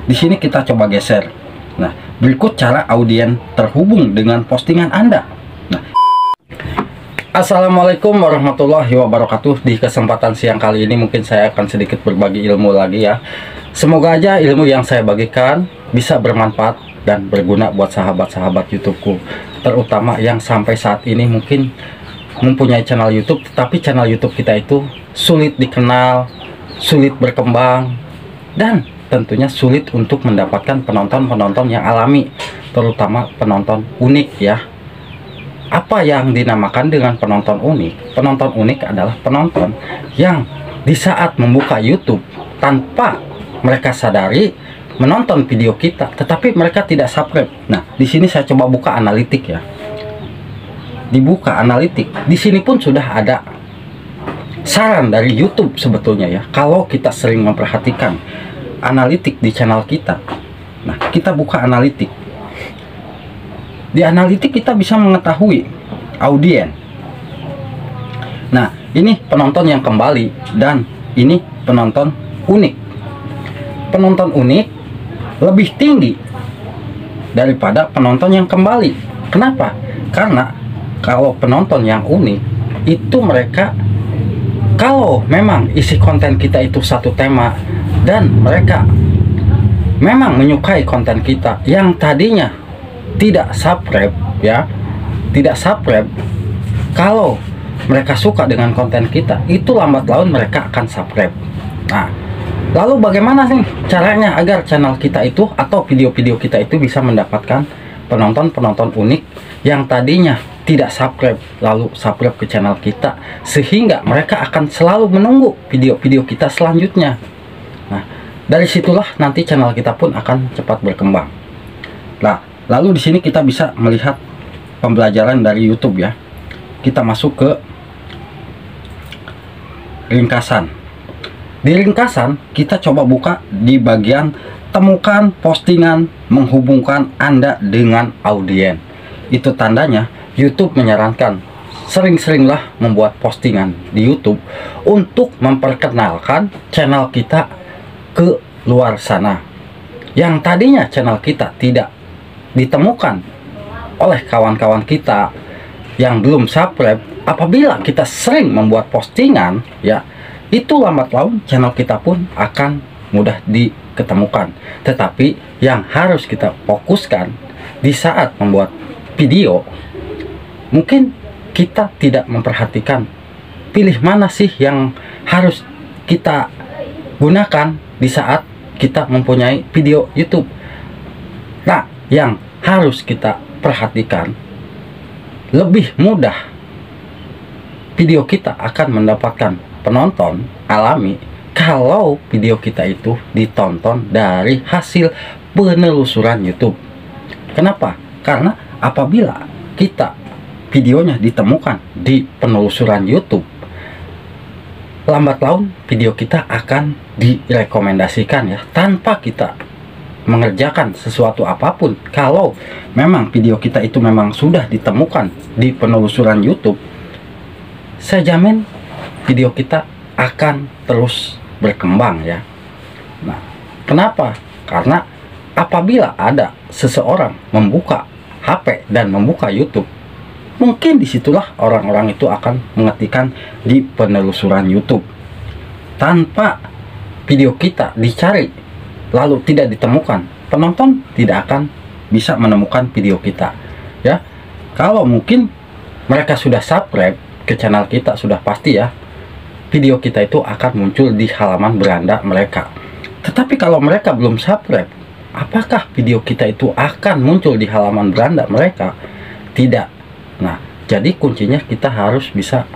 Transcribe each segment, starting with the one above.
di sini kita coba geser. Nah, berikut cara audiens terhubung dengan postingan Anda. Nah, Assalamualaikum warahmatullahi wabarakatuh. Di kesempatan siang kali ini mungkin saya akan sedikit berbagi ilmu lagi ya. Semoga aja ilmu yang saya bagikan bisa bermanfaat dan berguna buat sahabat-sahabat YouTubeku, terutama yang sampai saat ini mungkin mempunyai channel YouTube, tetapi channel YouTube kita itu sulit dikenal, sulit berkembang, dan tentunya sulit untuk mendapatkan penonton-penonton yang alami, terutama penonton unik ya. Apa yang dinamakan dengan penonton unik? Penonton unik adalah penonton yang di saat membuka YouTube tanpa mereka sadari menonton video kita, tetapi mereka tidak subscribe. Nah, di sini saya coba buka analitik ya. Dibuka analitik, di sini pun sudah ada saran dari YouTube sebetulnya ya. Kalau kita sering memperhatikan analitik di channel kita, nah kita buka analitik. Di analitik kita bisa mengetahui audiens. Nah, ini penonton yang kembali dan ini penonton unik. Penonton unik lebih tinggi daripada penonton yang kembali. Kenapa? Karena kalau penonton yang unik itu mereka, kalau memang isi konten kita itu satu tema dan mereka memang menyukai konten kita yang tadinya tidak subscribe ya, tidak subscribe, kalau mereka suka dengan konten kita, itu lambat laun mereka akan subscribe. Nah, lalu bagaimana sih caranya agar channel kita itu atau video-video kita itu bisa mendapatkan penonton-penonton unik yang tadinya tidak subscribe lalu subscribe ke channel kita, sehingga mereka akan selalu menunggu video-video kita selanjutnya. Nah, dari situlah nanti channel kita pun akan cepat berkembang. Nah, lalu di sini kita bisa melihat pembelajaran dari YouTube ya. Kita masuk ke ringkasan. Di ringkasan kita coba buka di bagian temukan postingan menghubungkan Anda dengan audiens. Itu tandanya YouTube menyarankan sering-seringlah membuat postingan di YouTube untuk memperkenalkan channel kita ke luar sana. Yang tadinya channel kita tidak ditemukan oleh kawan-kawan kita yang belum subscribe, apabila kita sering membuat postingan ya, itu lambat laun channel kita pun akan mudah diketemukan. Tetapi yang harus kita fokuskan di saat membuat video, mungkin kita tidak memperhatikan pilih mana sih yang harus kita gunakan di saat kita mempunyai video YouTube. Nah, yang harus kita perhatikan, lebih mudah video kita akan mendapatkan penonton alami kalau video kita itu ditonton dari hasil penelusuran YouTube. Kenapa? Karena apabila kita videonya ditemukan di penelusuran YouTube, lambat laun video kita akan direkomendasikan ya, tanpa kita mengerjakan sesuatu apapun. Kalau memang video kita itu memang sudah ditemukan di penelusuran YouTube, saya jamin video kita akan terus berkembang ya. Nah, kenapa? Karena apabila ada seseorang membuka HP dan membuka YouTube, mungkin disitulah orang-orang itu akan mengetikkan di penelusuran YouTube. Tanpa video kita dicari lalu tidak ditemukan, penonton tidak akan bisa menemukan video kita ya. Kalau mungkin mereka sudah subscribe ke channel kita, sudah pasti ya video kita itu akan muncul di halaman beranda mereka. Tetapi kalau mereka belum subscribe, apakah video kita itu akan muncul di halaman beranda mereka? Tidak. Nah, jadi kuncinya kita harus bisa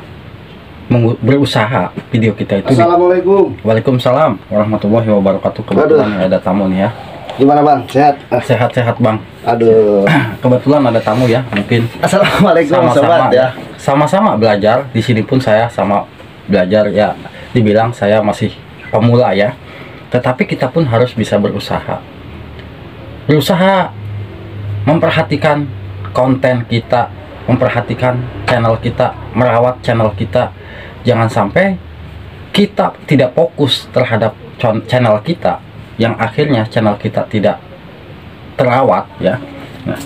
berusaha video kita itu. Assalamualaikum. Waalaikumsalam warahmatullahi wabarakatuh. Kebetulan ada tamu nih ya. Gimana bang? Sehat? Sehat-sehat bang. Aduh. Kebetulan ada tamu ya, mungkin. Assalamualaikum Sama-sama sobat ya. Sama-sama belajar. Di sini pun saya sama belajar ya. Dibilang saya masih pemula ya. Tetapi kita pun harus bisa berusaha. Berusaha memperhatikan konten kita, memperhatikan channel kita, merawat channel kita. Jangan sampai kita tidak fokus terhadap channel kita, yang akhirnya channel kita tidak terawat ya. Nah,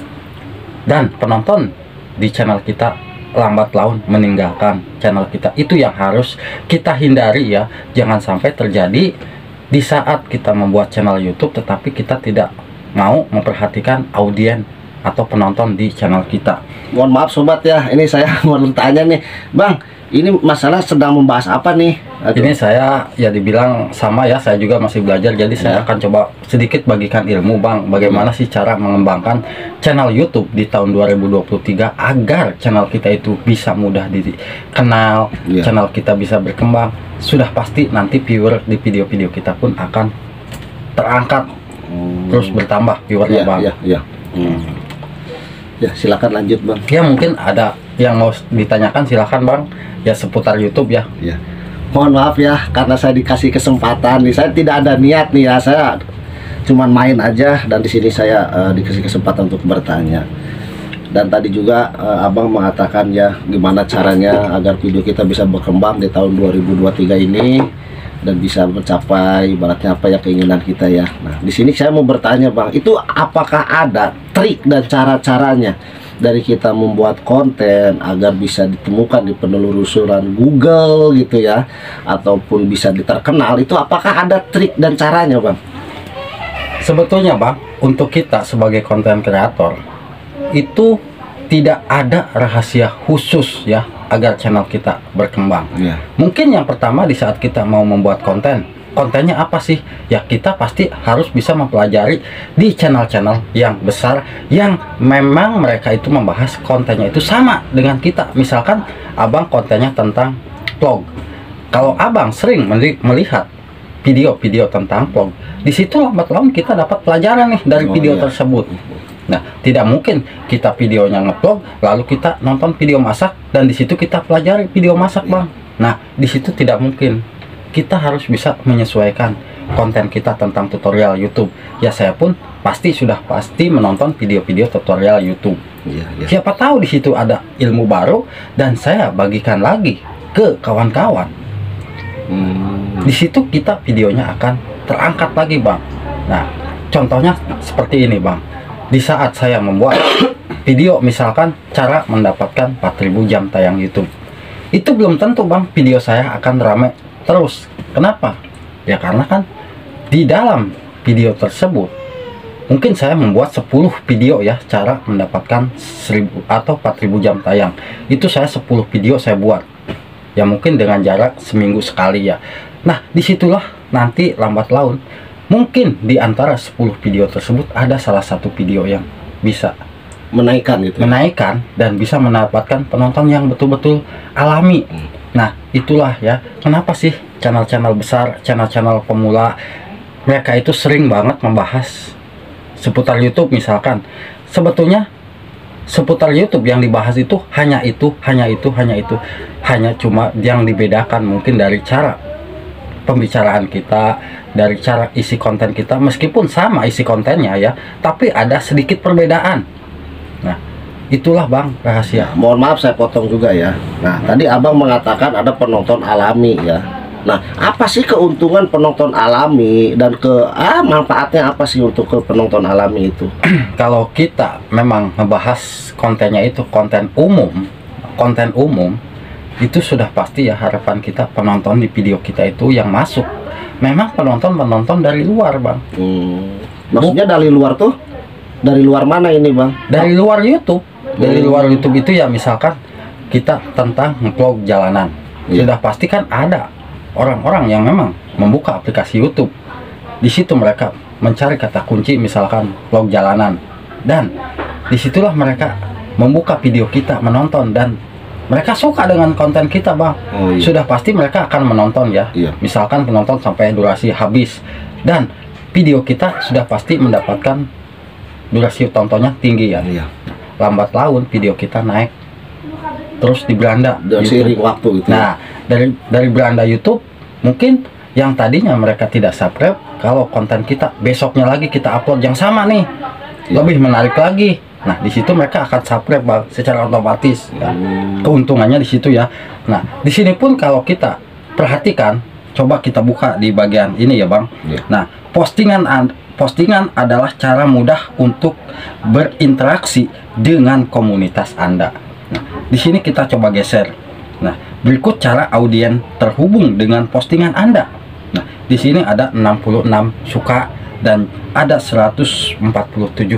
dan penonton di channel kita lambat laun meninggalkan channel kita. Itu yang harus kita hindari ya. Jangan sampai terjadi di saat kita membuat channel YouTube tetapi kita tidak mau memperhatikan audiens atau penonton di channel kita. Mohon maaf sobat ya, ini saya mau bertanya nih, Bang. Ini masalah sedang membahas apa nih? Ini saya ya dibilang sama ya, saya juga masih belajar, jadi saya akan coba sedikit bagikan ilmu Bang, bagaimana sih cara mengembangkan channel YouTube di tahun 2023 agar channel kita itu bisa mudah dikenal, channel kita bisa berkembang. Sudah pasti nanti viewer di video-video kita pun akan terangkat, terus bertambah viewernya Bang. Ya silakan lanjut Bang. Ya mungkin ada yang mau ditanyakan, silakan Bang. Ya seputar YouTube ya. Ya. Mohon maaf ya karena saya dikasih kesempatan nih. Saya tidak ada niat nih ya. Saya cuman main aja dan di sini saya dikasih kesempatan untuk bertanya. Dan tadi juga Abang mengatakan ya gimana caranya agar video kita bisa berkembang di tahun 2023 ini dan bisa mencapai ibaratnya apa ya keinginan kita ya. Nah, di sini saya mau bertanya Bang, itu apakah ada trik dan cara-caranya dari kita membuat konten agar bisa ditemukan di penelusuran Google gitu ya, ataupun bisa diterkenal, itu apakah ada trik dan caranya Bang? Sebetulnya Bang, untuk kita sebagai konten kreator itu tidak ada rahasia khusus ya agar channel kita berkembang. Mungkin yang pertama di saat kita mau membuat kontennya apa sih? Ya kita pasti harus bisa mempelajari di channel-channel yang besar yang memang mereka itu membahas kontennya itu sama dengan kita. Misalkan Abang kontennya tentang vlog. Kalau Abang sering melihat video-video tentang vlog, di situ lambat laun kita dapat pelajaran nih dari video tersebut. Nah, tidak mungkin kita videonya nge-vlog lalu kita nonton video masak dan di situ kita pelajari video masak Bang. Nah, di situ tidak mungkin. Kita harus bisa menyesuaikan konten kita tentang tutorial YouTube. Ya saya pun sudah pasti menonton video-video tutorial YouTube. Siapa tahu di situ ada ilmu baru dan saya bagikan lagi ke kawan-kawan. Di situ kita videonya akan terangkat lagi Bang. Nah, contohnya seperti ini Bang. Di saat saya membuat video misalkan cara mendapatkan 4000 jam tayang YouTube, itu belum tentu Bang video saya akan ramai terus. Kenapa? Ya karena kan di dalam video tersebut mungkin saya membuat 10 video ya cara mendapatkan 1000 atau 4000 jam tayang. Itu saya 10 video saya buat ya mungkin dengan jarak seminggu sekali ya. Nah disitulah nanti lambat laun mungkin di antara 10 video tersebut ada salah satu video yang bisa menaikkan gitu. Menaikkan dan bisa mendapatkan penonton yang betul-betul alami. Nah, itulah ya kenapa sih channel-channel besar, channel-channel pemula mereka itu sering banget membahas seputar YouTube misalkan. Sebetulnya seputar YouTube yang dibahas itu hanya cuma yang dibedakan mungkin dari cara pembicaraan kita, dari cara isi konten kita, meskipun sama isi kontennya ya, tapi ada sedikit perbedaan. Nah, itulah Bang rahasia. Mohon maaf saya potong juga ya. Nah, tadi Abang mengatakan ada penonton alami ya. Nah, apa sih keuntungan penonton alami dan manfaatnya apa sih untuk ke penonton alami itu? Kalau kita memang ngebahas kontennya itu konten umum, itu sudah pasti ya harapan kita penonton di video kita itu yang masuk memang penonton dari luar Bang. Maksudnya dari luar tuh? Dari luar mana ini Bang? Dari luar YouTube. Dari luar YouTube itu ya misalkan kita tentang vlog jalanan. Sudah pasti kan ada orang-orang yang memang membuka aplikasi YouTube. Di situ mereka mencari kata kunci misalkan vlog jalanan. Dan disitulah mereka membuka video kita, menonton dan mereka suka dengan konten kita Bang. Sudah pasti mereka akan menonton ya. Misalkan penonton sampai durasi habis dan video kita sudah pasti mendapatkan durasi tontonnya tinggi ya. Lambat laun video kita naik terus di beranda seiring waktu gitu. Nah, dari beranda YouTube mungkin yang tadinya mereka tidak subscribe, kalau konten kita besoknya lagi kita upload yang sama nih, lebih menarik lagi. Nah, di situ mereka akan subscribe Bang secara otomatis ya. Keuntungannya di situ ya. Nah, di sini pun kalau kita perhatikan, coba kita buka di bagian ini ya Bang. Nah, Postingan adalah cara mudah untuk berinteraksi dengan komunitas Anda. Nah, di sini kita coba geser. Nah, berikut cara audiens terhubung dengan postingan Anda. Nah, di sini ada 66 suka dan ada 147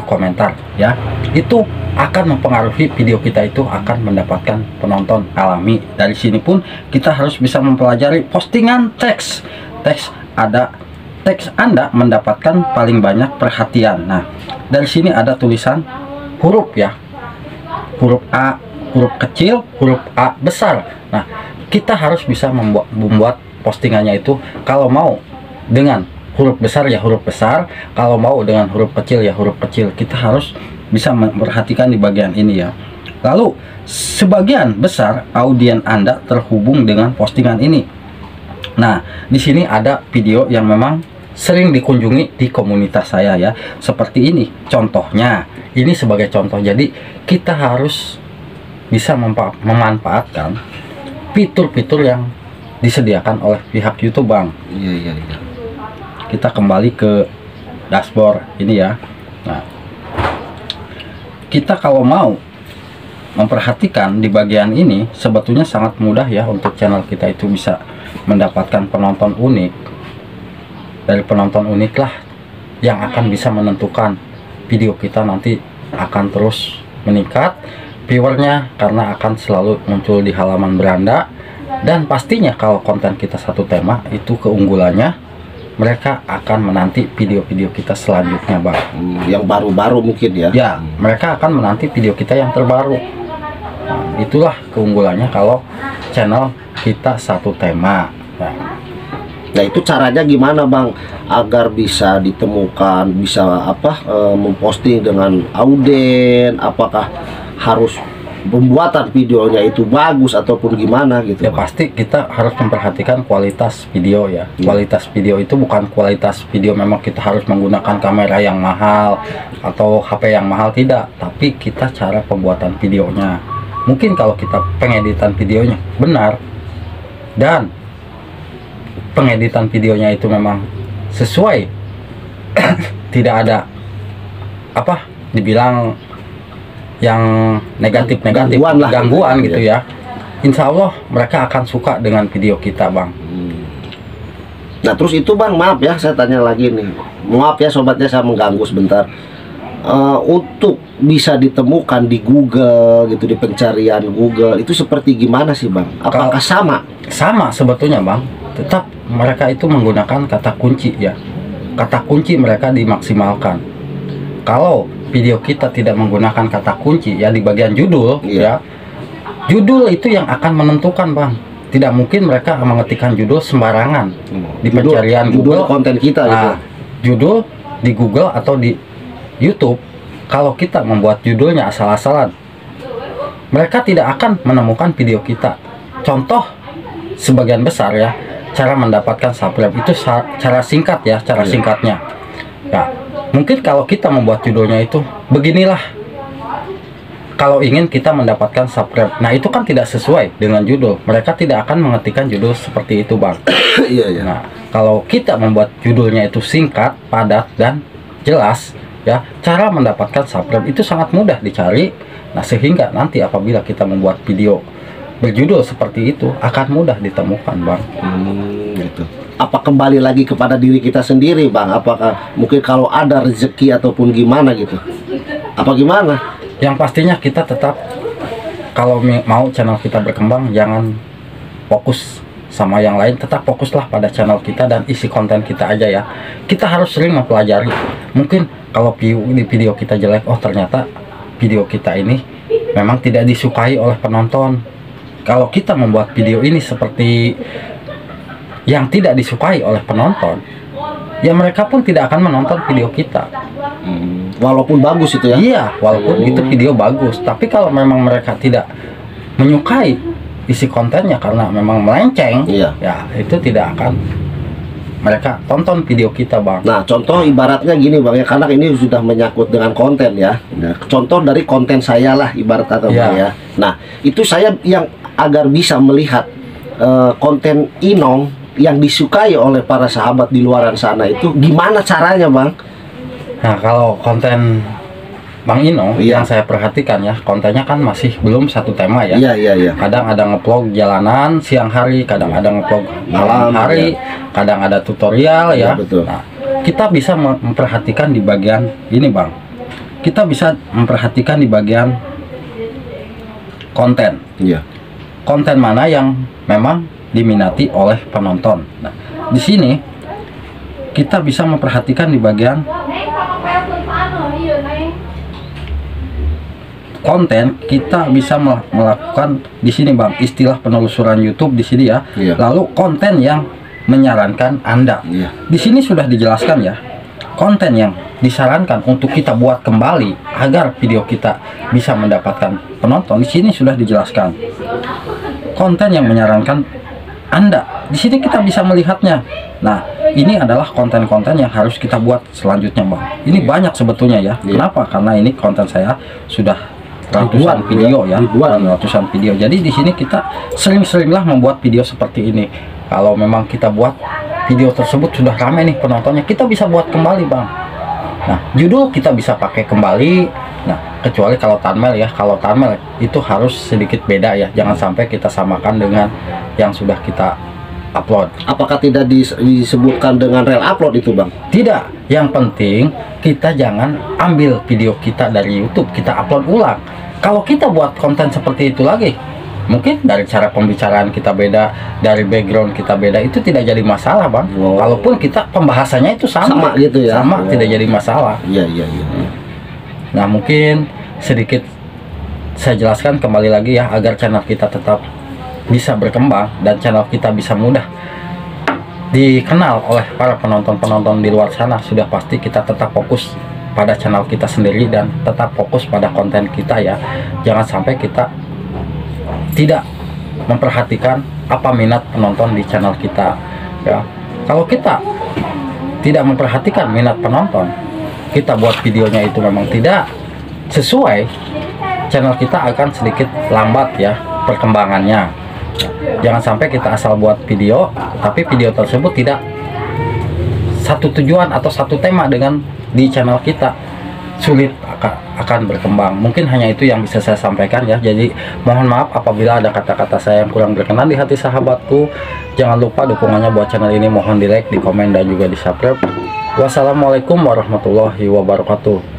komentar ya. Itu akan mempengaruhi video kita itu akan mendapatkan penonton alami. Dari sini pun kita harus bisa mempelajari postingan teks. Teks Anda mendapatkan paling banyak perhatian. Nah, dari sini ada tulisan huruf ya. Huruf A, huruf kecil, huruf A besar. Nah, kita harus bisa membuat postingannya itu kalau mau dengan huruf besar ya huruf besar, kalau mau dengan huruf kecil ya huruf kecil. Kita harus bisa memperhatikan di bagian ini ya. Lalu, sebagian besar audiens Anda terhubung dengan postingan ini. Nah, di sini ada video yang memang sering dikunjungi di komunitas saya ya, seperti ini contohnya. Ini sebagai contoh, jadi kita harus bisa memanfaatkan fitur-fitur yang disediakan oleh pihak YouTube Bang. Iya. Kita kembali ke dashboard ini ya. Nah, kita kalau mau memperhatikan di bagian ini sebetulnya sangat mudah ya untuk channel kita itu bisa mendapatkan penonton unik. Dari penonton unik lah yang akan bisa menentukan video kita nanti akan terus meningkat viewernya, karena akan selalu muncul di halaman beranda. Dan pastinya kalau konten kita satu tema, itu keunggulannya mereka akan menanti video-video kita selanjutnya Bang. Yang baru-baru mungkin ya. Ya, mereka akan menanti video kita yang terbaru. Nah, itulah keunggulannya kalau channel kita satu tema. Nah, itu caranya gimana Bang agar bisa ditemukan, bisa memposting dengan audiens? Apakah harus pembuatan videonya itu bagus ataupun gimana gitu ya Bang? Pasti kita harus memperhatikan kualitas video ya. Kualitas video itu bukan kualitas video memang kita harus menggunakan kamera yang mahal atau HP yang mahal, tidak, tapi kita cara pembuatan videonya. Mungkin kalau kita pengeditan videonya benar dan pengeditan videonya itu memang sesuai tidak ada dibilang yang negatif-negatif, gangguan gitu ya, insya Allah mereka akan suka dengan video kita Bang. Nah terus itu Bang, maaf ya saya tanya lagi nih, maaf ya sobatnya saya mengganggu sebentar. Untuk bisa ditemukan di Google gitu, di pencarian Google itu seperti gimana sih Bang? Apakah sama sebetulnya Bang? Tetap mereka itu menggunakan kata kunci ya. Kata kunci mereka dimaksimalkan. Kalau video kita tidak menggunakan kata kunci ya di bagian judul ya, judul itu yang akan menentukan Bang. Tidak mungkin mereka mengetikkan judul sembarangan di pencarian judul Google. Konten kita gitu. Judul di Google atau di YouTube, kalau kita membuat judulnya asal-asalan, mereka tidak akan menemukan video kita. Contoh sebagian besar ya, cara mendapatkan subscribe itu cara singkat ya, singkatnya ya. Mungkin kalau kita membuat judulnya itu beginilah, kalau ingin kita mendapatkan subscribe, nah itu kan tidak sesuai dengan judul. Mereka tidak akan mengetikkan judul seperti itu Bang. Iya. Nah, kalau kita membuat judulnya itu singkat, padat, dan jelas ya, cara mendapatkan subscribe itu sangat mudah dicari. Nah, sehingga nanti apabila kita membuat video berjudul seperti itu akan mudah ditemukan Bang. Gitu. Apa kembali lagi kepada diri kita sendiri Bang? Apakah mungkin kalau ada rezeki ataupun gimana gitu? Apa gimana? Yang pastinya kita tetap, kalau mau channel kita berkembang, jangan fokus sama yang lain, tetap fokuslah pada channel kita dan isi konten kita aja ya. Kita harus sering mempelajari. Mungkin kalau di video kita jelek, oh ternyata video kita ini memang tidak disukai oleh penonton. Kalau kita membuat video ini seperti yang tidak disukai oleh penonton, ya mereka pun tidak akan menonton video kita. Walaupun bagus itu ya? Iya, walaupun itu video bagus, tapi kalau memang mereka tidak menyukai isi kontennya karena memang melenceng, ya itu tidak akan mereka tonton video kita Bang. Nah contoh ibaratnya gini Bang ya, karena ini sudah menyangkut dengan konten ya. Nah, contoh dari konten saya lah ibarat kata Bang ya. Nah itu saya yang agar bisa melihat konten Inong yang disukai oleh para sahabat di luaran sana itu gimana caranya, Bang? Nah, kalau konten Bang Ino Iya. yang saya perhatikan ya, kontennya kan masih belum satu tema ya. Iya. Kadang ada ngevlog jalanan siang hari, kadang ada ngevlog malam hari, kadang ada tutorial Iya, ya. betul. Nah, kita bisa memperhatikan di bagian ini, Bang. Kita bisa memperhatikan di bagian konten. Iya. Konten mana yang memang diminati oleh penonton. Nah, di sini kita bisa memperhatikan di bagian konten. Kita bisa melakukan di sini, Bang, istilah penelusuran YouTube di sini ya. Iya. Lalu konten yang menyarankan Anda. Iya. Di sini sudah dijelaskan ya. Konten yang disarankan untuk kita buat kembali agar video kita bisa mendapatkan penonton, di sini sudah dijelaskan. Konten yang menyarankan Anda, di sini kita bisa melihatnya. Nah, ini adalah konten-konten yang harus kita buat selanjutnya, Bang. Ini banyak sebetulnya ya. Iya. Kenapa? Karena ini konten saya sudah ratusan Ribuan, video ya, ribuan. ratusan video. Jadi di sini kita sering-seringlah membuat video seperti ini. Kalau memang kita buat video tersebut sudah ramai nih penontonnya, kita bisa buat kembali, Bang. Nah, judul kita bisa pakai kembali. Nah, kecuali kalau thumbnail ya. Kalau thumbnail itu harus sedikit beda ya. Jangan sampai kita samakan dengan yang sudah kita upload. Apakah tidak disebutkan dengan rel upload itu, Bang? Tidak, yang penting kita jangan ambil video kita dari YouTube, kita upload ulang. Kalau kita buat konten seperti itu lagi, mungkin dari cara pembicaraan kita beda, dari background kita beda, itu tidak jadi masalah, Bang. Wow. Walaupun kita pembahasannya itu sama gitu ya? sama, Wow. tidak jadi masalah. Iya. Nah, mungkin sedikit saya jelaskan kembali lagi ya, agar channel kita tetap bisa berkembang dan channel kita bisa mudah dikenal oleh para penonton-penonton di luar sana. Sudah pasti kita tetap fokus pada channel kita sendiri dan tetap fokus pada konten kita ya. Jangan sampai kita tidak memperhatikan apa minat penonton di channel kita ya. Kalau kita tidak memperhatikan minat penonton, kita buat videonya itu memang tidak sesuai, channel kita akan sedikit lambat ya perkembangannya. Jangan sampai kita asal buat video, tapi video tersebut tidak satu tujuan atau satu tema dengan di channel kita, sulit akan berkembang. Mungkin hanya itu yang bisa saya sampaikan ya. Jadi mohon maaf apabila ada kata-kata saya yang kurang berkenan di hati sahabatku. Jangan lupa dukungannya buat channel ini, mohon di like, di komen, dan juga di subscribe. Wassalamualaikum warahmatullahi wabarakatuh.